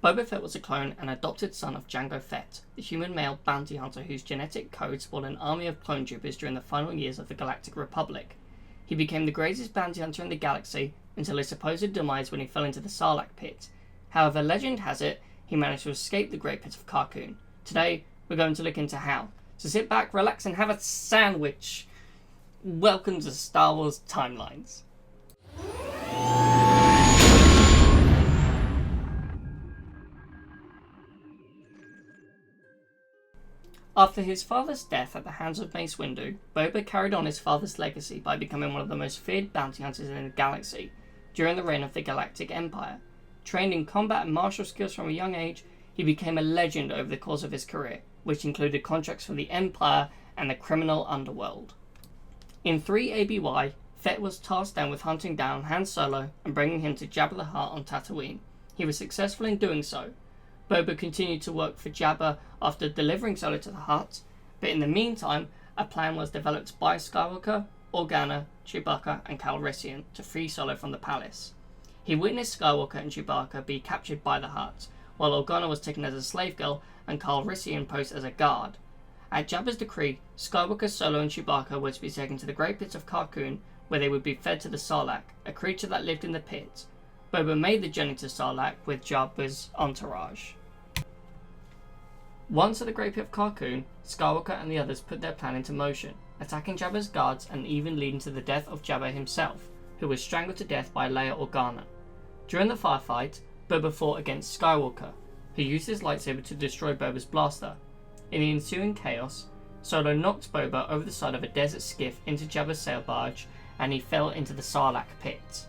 Boba Fett was a clone and adopted son of Jango Fett, the human male bounty hunter whose genetic code spawned an army of clone troopers during the final years of the Galactic Republic. He became the greatest bounty hunter in the galaxy until his supposed demise when he fell into the Sarlacc pit. However, legend has it he managed to escape the Great Pit of Carkoon. Today, we're going to look into how. So sit back, relax, and have a sandwich. Welcome to Star Wars Timelines. After his father's death at the hands of Mace Windu, Boba carried on his father's legacy by becoming one of the most feared bounty hunters in the galaxy during the reign of the Galactic Empire. Trained in combat and martial skills from a young age, he became a legend over the course of his career, which included contracts for the Empire and the criminal underworld. In 3 ABY, Fett was tasked down with hunting down Han Solo and bringing him to Jabba the Hutt on Tatooine. He was successful in doing so. Boba continued to work for Jabba after delivering Solo to the Hutt, but in the meantime, a plan was developed by Skywalker, Organa, Chewbacca, and Calrissian to free Solo from the palace. He witnessed Skywalker and Chewbacca be captured by the Hutt, while Organa was taken as a slave girl and Calrissian posed as a guard. At Jabba's decree, Skywalker, Solo, and Chewbacca were to be taken to the Great Pit of Carkoon, where they would be fed to the Sarlacc, a creature that lived in the pit. Boba made the journey to Sarlacc with Jabba's entourage. Once at the Great Pit of Carkoon, Skywalker and the others put their plan into motion, attacking Jabba's guards and even leading to the death of Jabba himself, who was strangled to death by Leia Organa. During the firefight, Boba fought against Skywalker, who used his lightsaber to destroy Boba's blaster. In the ensuing chaos, Solo knocked Boba over the side of a desert skiff into Jabba's sail barge, and he fell into the Sarlacc pit.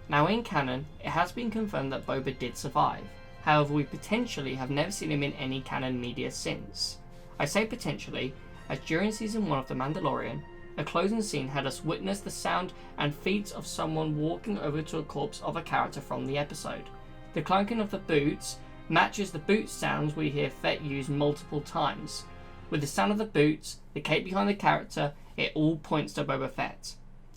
Now in canon, it has been confirmed that Boba did survive. However, we potentially have never seen him in any canon media since. I say potentially, as during season 1 of The Mandalorian, a closing scene had us witness the sound and feet of someone walking over to a corpse of a character from the episode. The clanking of the boots matches the boot sounds we hear Fett use multiple times. With the sound of the boots, the cape behind the character, it all points to Boba Fett.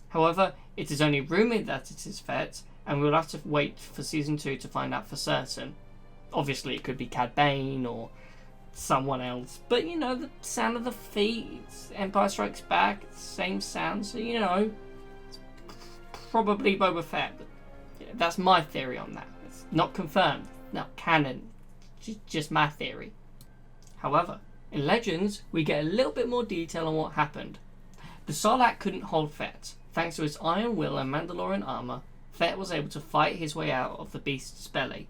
However, it is only rumoured that it is Fett, and we will have to wait for season 2 to find out for certain. Obviously, it could be Cad Bane or someone else, but you know, the sound of the feet, Empire Strikes Back, same sound, so you know, it's probably Boba Fett. But yeah, that's my theory on that. It's not confirmed, not canon, just my theory. However, in Legends, we get a little bit more detail on what happened. The Sarlacc couldn't hold Fett. Thanks to his iron will and Mandalorian armour, Fett was able to fight his way out of the beast's belly.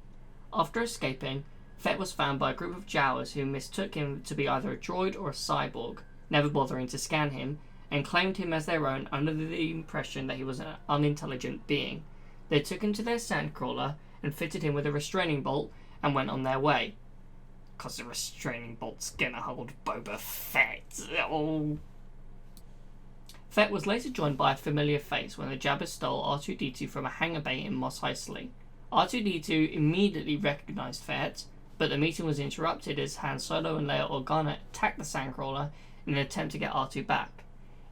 After escaping, Fett was found by a group of Jawas who mistook him to be either a droid or a cyborg, never bothering to scan him, and claimed him as their own under the impression that he was an unintelligent being. They took him to their sandcrawler and fitted him with a restraining bolt and went on their way. 'Cause the restraining bolt's gonna hold Boba Fett. Oh. Fett was later joined by a familiar face when the Jabbas stole R2-D2 from a hangar bay in Mos Eisley. R2-D2 immediately recognised Fett, but the meeting was interrupted as Han Solo and Leia Organa attacked the sandcrawler in an attempt to get R2 back.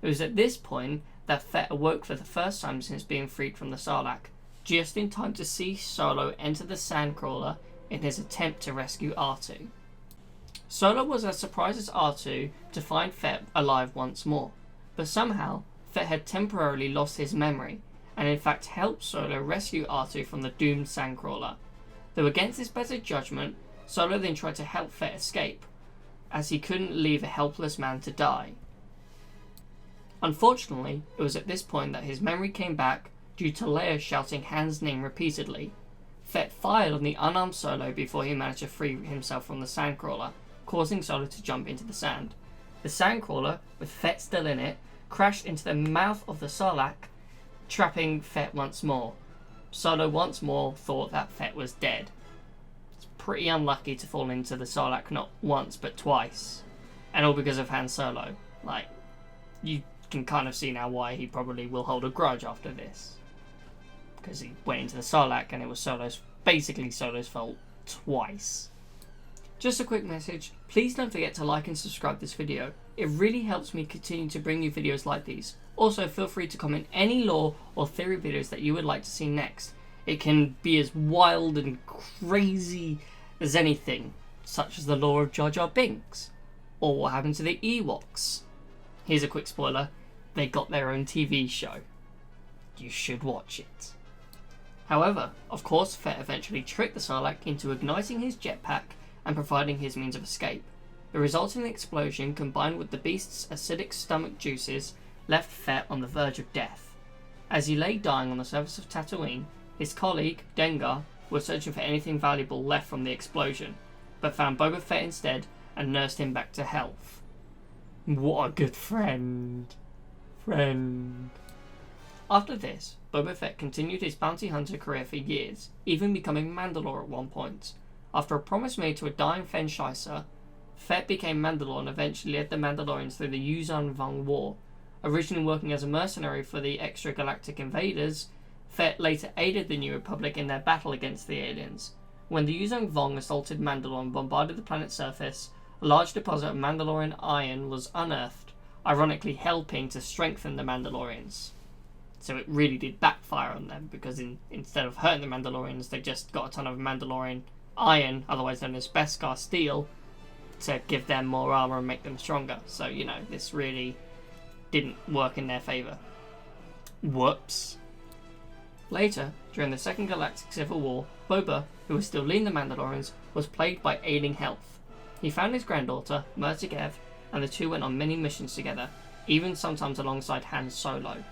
It was at this point that Fett awoke for the first time since being freed from the Sarlacc, just in time to see Solo enter the sandcrawler in his attempt to rescue R2. Solo was as surprised as R2 to find Fett alive once more, but somehow Fett had temporarily lost his memory, and in fact helped Solo rescue R2 from the doomed sandcrawler. Though against his better judgment, Solo then tried to help Fett escape, as he couldn't leave a helpless man to die. Unfortunately, it was at this point that his memory came back due to Leia shouting Han's name repeatedly. Fett fired on the unarmed Solo before he managed to free himself from the sandcrawler, causing Solo to jump into the sand. The sandcrawler, with Fett still in it, crashed into the mouth of the Sarlacc, trapping Fett once more. Solo once more thought that Fett was dead. It's pretty unlucky to fall into the Sarlacc not once but twice, and all because of Han Solo. Like, you can kind of see now why he probably will hold a grudge after this, because he went into the Sarlacc and it was basically Solo's fault twice. Just a quick message, please don't forget to like and subscribe this video. It really helps me continue to bring you videos like these. Also, feel free to comment any lore or theory videos that you would like to see next. It can be as wild and crazy as anything, such as the lore of Jar Jar Binks, or what happened to the Ewoks. Here's a quick spoiler, they got their own TV show. You should watch it. However, of course, Fett eventually tricked the Sarlacc into igniting his jetpack and providing his means of escape. The resulting explosion, combined with the beast's acidic stomach juices, left Fett on the verge of death. As he lay dying on the surface of Tatooine, his colleague, Dengar, was searching for anything valuable left from the explosion, but found Boba Fett instead and nursed him back to health. What a good friend. After this, Boba Fett continued his bounty hunter career for years, even becoming Mandalore at one point. After a promise made to a dying Fen Shysa, Fett became Mandalore and eventually led the Mandalorians through the Yuuzhan Vong War. Originally working as a mercenary for the extragalactic invaders, Fett later aided the New Republic in their battle against the aliens. When the Yuuzhan Vong assaulted Mandalore and bombarded the planet's surface, a large deposit of Mandalorian iron was unearthed, ironically helping to strengthen the Mandalorians. So it really did backfire on them, because instead of hurting the Mandalorians, they just got a ton of Mandalorian iron, otherwise known as Beskar steel, to give them more armor and make them stronger. So, you know, this really didn't work in their favour. Whoops. Later, during the Second Galactic Civil War, Boba, who was still leading the Mandalorians, was plagued by ailing health. He found his granddaughter, Murtagev, and the two went on many missions together, even sometimes alongside Han Solo.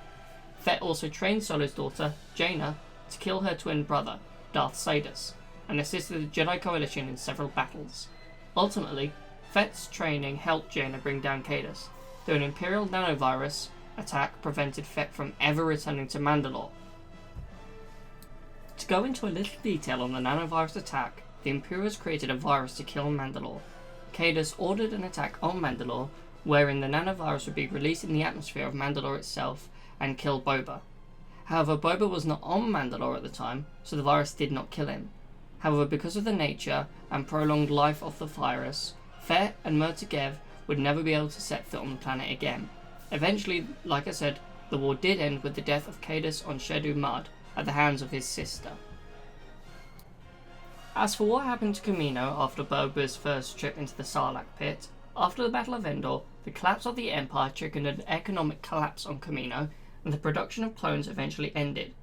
Fett also trained Solo's daughter, Jaina, to kill her twin brother, Darth Sidious, and assisted the Jedi Coalition in several battles. Ultimately, Fett's training helped Jaina bring down Caedus, though an Imperial Nanovirus Attack prevented Fett from ever returning to Mandalore. To go into a little detail on the Nanovirus Attack, the Imperials created a virus to kill Mandalore. Caedus ordered an attack on Mandalore, wherein the nanovirus would be released in the atmosphere of Mandalore itself and kill Boba. However, Boba was not on Mandalore at the time, so the virus did not kill him. However, because of the nature and prolonged life of the virus, Fett and Murtagev would never be able to set foot on the planet again. Eventually, like I said, the war did end with the death of Caedus on Shedu Mud at the hands of his sister. As for what happened to Kamino after Boba's first trip into the Sarlacc pit, after the Battle of Endor, the collapse of the Empire triggered an economic collapse on Kamino, and the production of clones eventually ended.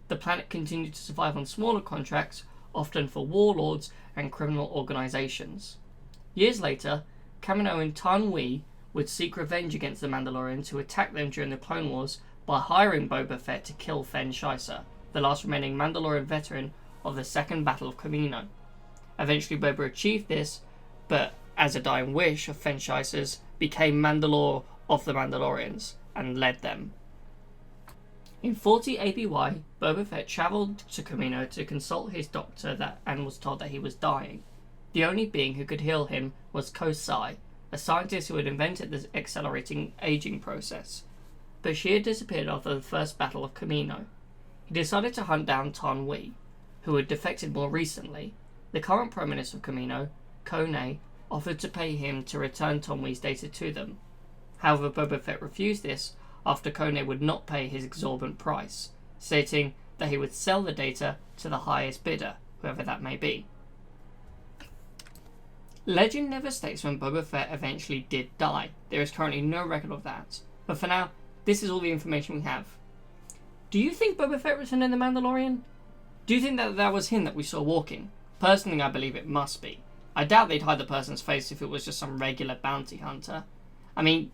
The planet continued to survive on smaller contracts, often for warlords and criminal organisations. Years later, Kamino and Tanwi would seek revenge against the Mandalorians who attacked them during the Clone Wars by hiring Boba Fett to kill Fen Shysa, the last remaining Mandalorian veteran of the Second Battle of Kamino. Eventually Boba achieved this, but as a dying wish of Fen Shysa's, became Mandalore of the Mandalorians and led them. In 40 ABY, Boba Fett travelled to Kamino to consult his doctor and was told that he was dying. The only being who could heal him was Kosai, a scientist who had invented the accelerating aging process. But she had disappeared after the first battle of Kamino. He decided to hunt down Tanwi, who had defected more recently. The current Prime Minister of Kamino, Kone, offered to pay him to return Tanwi's data to them. However, Boba Fett refused this after Kone would not pay his exorbitant price, stating that he would sell the data to the highest bidder, whoever that may be. Legend never states when Boba Fett eventually did die. There is currently no record of that. But for now, this is all the information we have. Do you think Boba Fett returned in The Mandalorian? Do you think that was him that we saw walking? Personally, I believe it must be. I doubt they'd hide the person's face if it was just some regular bounty hunter. I mean,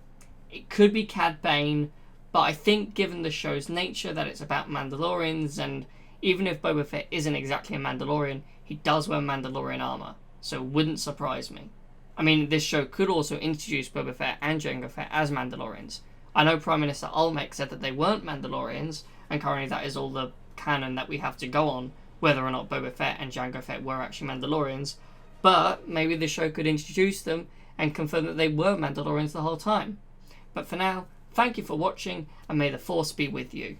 it could be Cad Bane, but I think given the show's nature that it's about Mandalorians, and even if Boba Fett isn't exactly a Mandalorian, he does wear Mandalorian armor, so it wouldn't surprise me. I mean, this show could also introduce Boba Fett and Jango Fett as Mandalorians. I know Prime Minister Olmec said that they weren't Mandalorians, and currently that is all the canon that we have to go on, whether or not Boba Fett and Jango Fett were actually Mandalorians, but maybe the show could introduce them and confirm that they were Mandalorians the whole time. But for now, thank you for watching, and may the Force be with you.